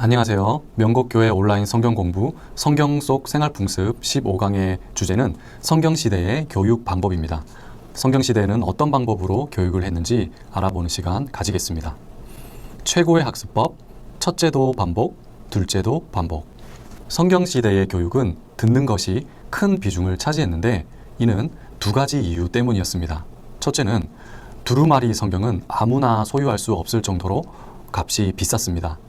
안녕하세요. 명곡교회 온라인 성경 공부 성경 속 생활 풍습 15강의 주제는 성경시대의 교육 방법입니다. 성경시대에는 어떤 방법으로 교육을 했는지 알아보는 시간 가지겠습니다. 최고의 학습법, 첫째도 반복, 둘째도 반복. 성경시대의 교육은 듣는 것이 큰 비중을 차지했는데 이는 두 가지 이유 때문이었습니다. 첫째는 두루마리 성경은 아무나 소유할 수 없을 정도로 값이 비쌌습니다.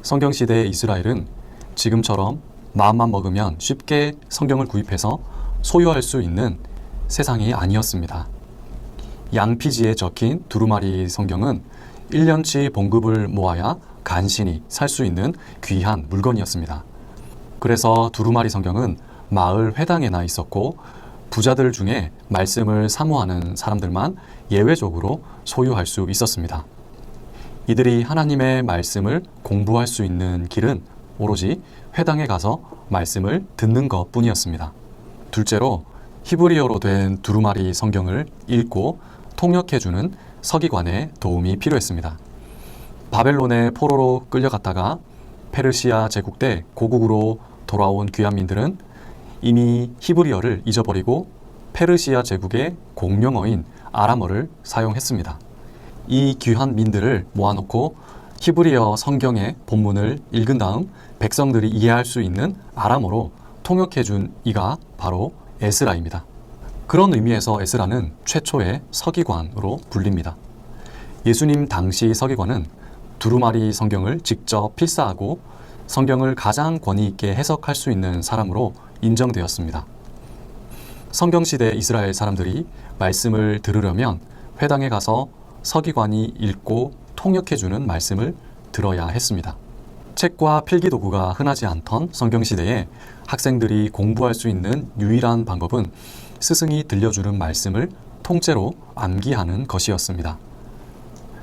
성경시대의 이스라엘은 지금처럼 마음만 먹으면 쉽게 성경을 구입해서 소유할 수 있는 세상이 아니었습니다. 양피지에 적힌 두루마리 성경은 1년치 봉급을 모아야 간신히 살 수 있는 귀한 물건이었습니다. 그래서 두루마리 성경은 마을 회당에나 있었고 부자들 중에 말씀을 사모하는 사람들만 예외적으로 소유할 수 있었습니다. 이들이 하나님의 말씀을 공부할 수 있는 길은 오로지 회당에 가서 말씀을 듣는 것 뿐이었습니다. 둘째로 히브리어로 된 두루마리 성경을 읽고 통역해주는 서기관의 도움이 필요했습니다. 바벨론의 포로로 끌려갔다가 페르시아 제국 때 고국으로 돌아온 귀환민들은 이미 히브리어를 잊어버리고 페르시아 제국의 공용어인 아람어를 사용했습니다. 이 귀환민들을 모아놓고 히브리어 성경의 본문을 읽은 다음 백성들이 이해할 수 있는 아람어로 통역해준 이가 바로 에스라입니다. 그런 의미에서 에스라는 최초의 서기관으로 불립니다. 예수님 당시 서기관은 두루마리 성경을 직접 필사하고 성경을 가장 권위 있게 해석할 수 있는 사람으로 인정되었습니다. 성경시대 이스라엘 사람들이 말씀을 들으려면 회당에 가서 서기관이 읽고 통역해주는 말씀을 들어야 했습니다. 책과 필기도구가 흔하지 않던 성경시대에 학생들이 공부할 수 있는 유일한 방법은 스승이 들려주는 말씀을 통째로 암기하는 것이었습니다.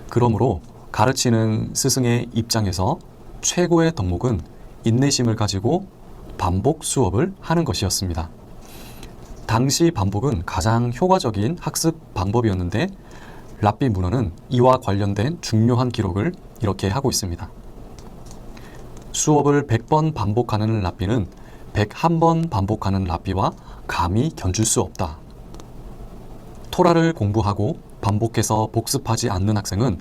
그러므로 가르치는 스승의 입장에서 최고의 덕목은 인내심을 가지고 반복 수업을 하는 것이었습니다. 당시 반복은 가장 효과적인 학습 방법이었는데 랍비 문헌은 이와 관련된 중요한 기록을 이렇게 하고 있습니다. 수업을 100번 반복하는 랍비는 101번 반복하는 랍비와 감히 견줄 수 없다. 토라를 공부하고 반복해서 복습하지 않는 학생은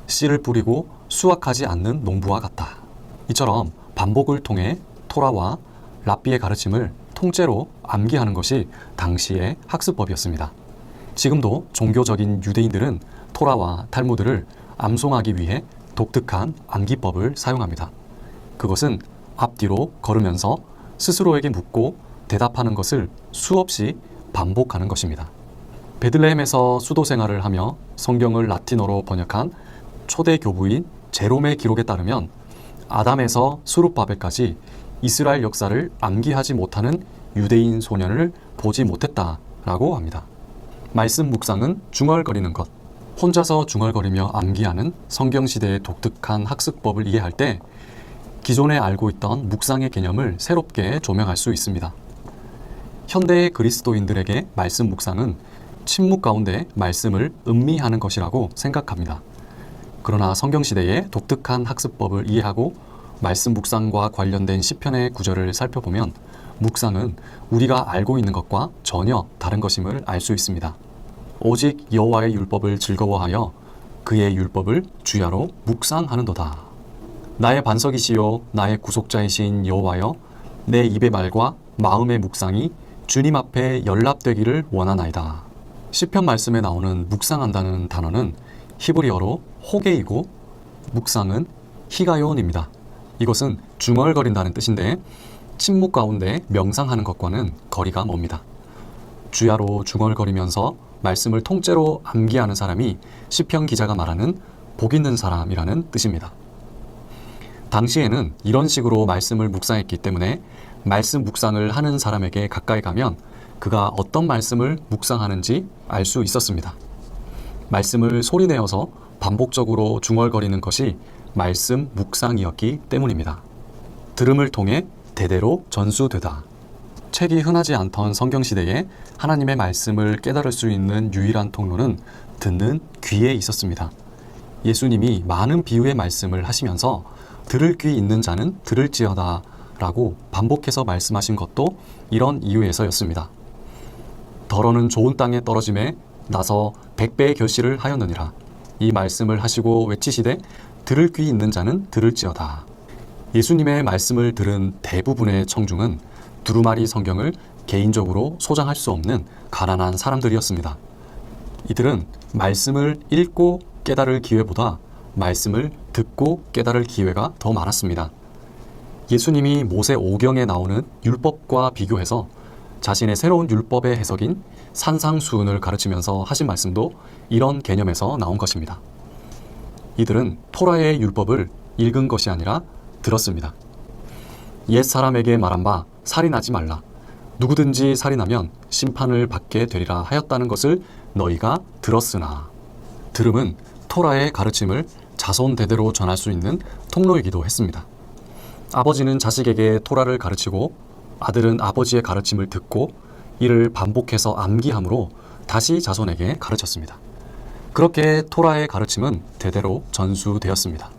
씨를 뿌리고 수확하지 않는 농부와 같다. 이처럼 반복을 통해 토라와 랍비의 가르침을 통째로 암기하는 것이 당시의 학습법이었습니다. 지금도 종교적인 유대인들은 토라와 탈무드를 암송하기 위해 독특한 암기법을 사용합니다. 그것은 앞뒤로 걸으면서 스스로에게 묻고 대답하는 것을 수없이 반복하는 것입니다. 베들레헴에서 수도 생활을 하며 성경을 라틴어로 번역한 초대 교부인 제롬의 기록에 따르면 아담에서 수룹바벨까지 이스라엘 역사를 암기하지 못하는 유대인 소년을 보지 못했다라고 합니다. 말씀 묵상은 중얼거리는 것. 혼자서 중얼거리며 암기하는 성경시대의 독특한 학습법을 이해할 때 기존에 알고 있던 묵상의 개념을 새롭게 조명할 수 있습니다. 현대의 그리스도인들에게 말씀 묵상은 침묵 가운데 말씀을 음미하는 것이라고 생각합니다. 그러나 성경시대의 독특한 학습법을 이해하고 말씀 묵상과 관련된 시편의 구절을 살펴보면 묵상은 우리가 알고 있는 것과 전혀 다른 것임을 알 수 있습니다. 오직 여호와의 율법을 즐거워하여 그의 율법을 주야로 묵상하는도다. 나의 반석이시요 나의 구속자이신 여호와여, 내 입의 말과 마음의 묵상이 주님 앞에 연락되기를 원하나이다. 시편 말씀에 나오는 묵상한다는 단어는 히브리어로 호게이고 묵상은 히가요온입니다. 이것은 중얼거린다는 뜻인데 침묵 가운데 명상하는 것과는 거리가 멉니다. 주야로 중얼거리면서 말씀을 통째로 암기하는 사람이 시편 기자가 말하는 복 있는 사람이라는 뜻입니다. 당시에는 이런 식으로 말씀을 묵상했기 때문에 말씀 묵상을 하는 사람에게 가까이 가면 그가 어떤 말씀을 묵상하는지 알 수 있었습니다. 말씀을 소리내어서 반복적으로 중얼거리는 것이 말씀 묵상이었기 때문입니다. 들음을 통해 대대로 전수되다. 책이 흔하지 않던 성경시대에 하나님의 말씀을 깨달을 수 있는 유일한 통로는 듣는 귀에 있었습니다. 예수님이 많은 비유의 말씀을 하시면서 들을 귀 있는 자는 들을지어다 라고 반복해서 말씀하신 것도 이런 이유에서였습니다. 더러는 좋은 땅에 떨어짐에 나서 100배의 결실을 하였느니라. 이 말씀을 하시고 외치시되 들을 귀 있는 자는 들을지어다. 예수님의 말씀을 들은 대부분의 청중은 두루마리 성경을 개인적으로 소장할 수 없는 가난한 사람들이었습니다. 이들은 말씀을 읽고 깨달을 기회보다 말씀을 듣고 깨달을 기회가 더 많았습니다. 예수님이 모세 오경에 나오는 율법과 비교해서 자신의 새로운 율법의 해석인 산상수훈을 가르치면서 하신 말씀도 이런 개념에서 나온 것입니다. 이들은 토라의 율법을 읽은 것이 아니라 들었습니다. 옛 사람에게 말한 바 살인하지 말라. 누구든지 살인하면 심판을 받게 되리라 하였다는 것을 너희가 들었으나. 들음은 토라의 가르침을 자손 대대로 전할 수 있는 통로이기도 했습니다. 아버지는 자식에게 토라를 가르치고 아들은 아버지의 가르침을 듣고 이를 반복해서 암기함으로 다시 자손에게 가르쳤습니다. 그렇게 토라의 가르침은 대대로 전수되었습니다.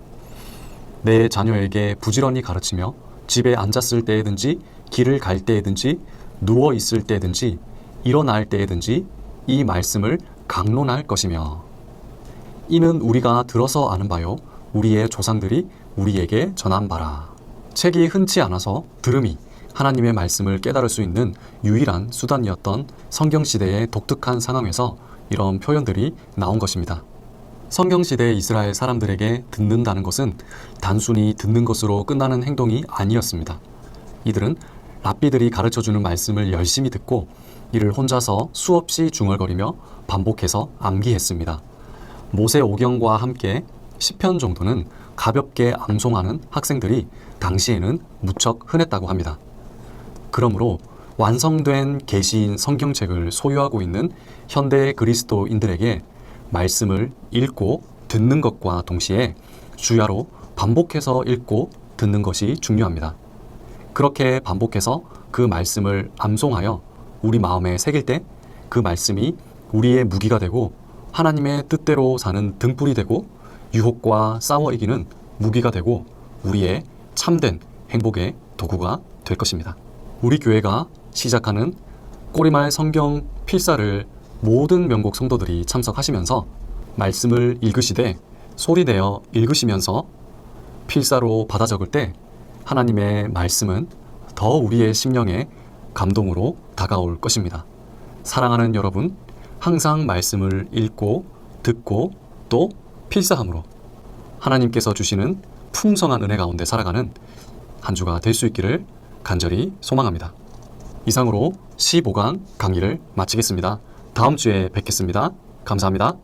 내 자녀에게 부지런히 가르치며 집에 앉았을 때에든지 길을 갈 때에든지 누워 있을 때에든지 일어날 때에든지 이 말씀을 강론할 것이며 이는 우리가 들어서 아는 바요 우리의 조상들이 우리에게 전한 바라. 책이 흔치 않아서 들음이 하나님의 말씀을 깨달을 수 있는 유일한 수단이었던 성경시대의 독특한 상황에서 이런 표현들이 나온 것입니다. 성경시대 이스라엘 사람들에게 듣는다는 것은 단순히 듣는 것으로 끝나는 행동이 아니었습니다. 이들은 랍비들이 가르쳐주는 말씀을 열심히 듣고 이를 혼자서 수없이 중얼거리며 반복해서 암기했습니다. 모세 오경과 함께 10편 정도는 가볍게 암송하는 학생들이 당시에는 무척 흔했다고 합니다. 그러므로 완성된 계시인 성경책을 소유하고 있는 현대 그리스도인들에게 말씀을 읽고 듣는 것과 동시에 주야로 반복해서 읽고 듣는 것이 중요합니다. 그렇게 반복해서 그 말씀을 암송하여 우리 마음에 새길 때 그 말씀이 우리의 무기가 되고 하나님의 뜻대로 사는 등불이 되고 유혹과 싸워 이기는 무기가 되고 우리의 참된 행복의 도구가 될 것입니다. 우리 교회가 시작하는 꼬리말 성경 필사를 모든 명곡 성도들이 참석하시면서 말씀을 읽으시되 소리내어 읽으시면서 필사로 받아 적을 때 하나님의 말씀은 더 우리의 심령에 감동으로 다가올 것입니다. 사랑하는 여러분, 항상 말씀을 읽고 듣고 또 필사함으로 하나님께서 주시는 풍성한 은혜 가운데 살아가는 한 주가 될 수 있기를 간절히 소망합니다. 이상으로 15강 강의를 마치겠습니다. 다음 주에 뵙겠습니다. 감사합니다.